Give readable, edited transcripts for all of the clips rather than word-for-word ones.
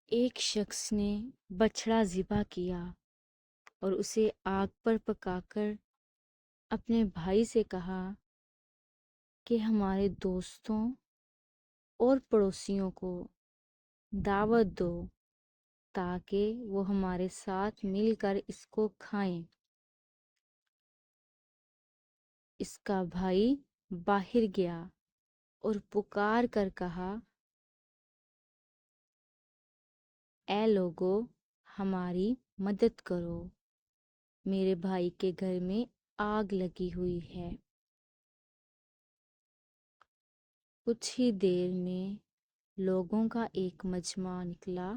ایک شخص نے بچڑا ذبح کیا اور اسے آگ پر پکا کر اپنے بھائی سے کہا کہ ہمارے دوستوں اور پڑوسیوں کو دعوت دو تاکہ وہ ہمارے ساتھ مل کر اس کو کھائیں۔ اس کا بھائی باہر گیا اور پکار کر کہا، اے لوگو، ہماری مدد کرو، میرے بھائی کے گھر میں آگ لگی ہوئی ہے۔ کچھ ہی دیر میں لوگوں کا ایک مجمع نکلا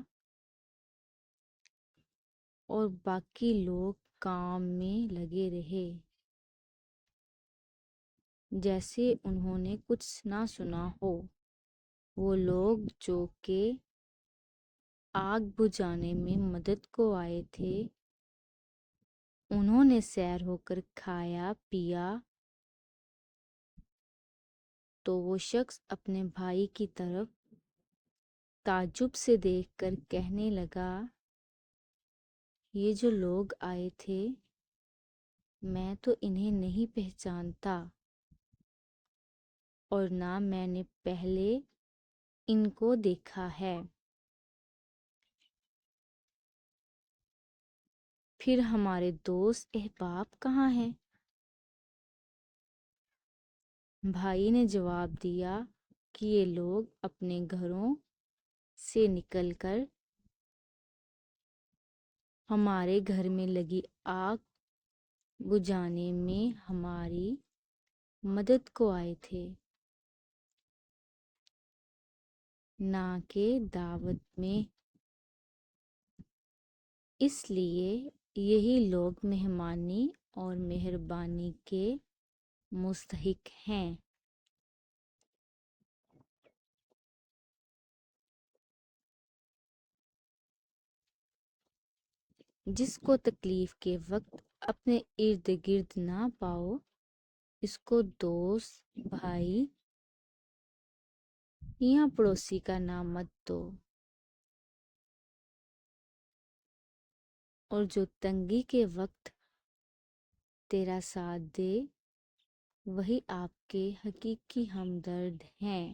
اور باقی لوگ کام میں لگے رہے جیسے انہوں نے کچھ نہ سنا ہو۔ وہ لوگ جو کہ آگ بجھانے میں مدد کو آئے تھے، انہوں نے سیر ہو کر کھایا پیا تو وہ شخص اپنے بھائی کی طرف تعجب سے دیکھ کر کہنے لگا، یہ جو لوگ آئے تھے میں تو انہیں نہیں پہچانتا اور نہ میں نے پہلے ان کو دیکھا ہے۔ پھر ہمارے دوست احباب کہاں ہیں؟ بھائی نے جواب دیا کہ یہ لوگ اپنے گھروں سے نکل کر ہمارے گھر میں لگی آگ بجھانے میں ہماری مدد کو آئے تھے، نہ کہ دعوت میں۔ اس لیے یہی لوگ مہمانی اور مہربانی کے مستحق ہیں۔ جس کو تکلیف کے وقت اپنے ارد گرد نہ پاؤ، اس کو دوست، بھائی یا پڑوسی کا نام مت دو، اور جو تنگی کے وقت تیرا ساتھ دے وہی آپ کے حقیقی ہمدرد ہیں۔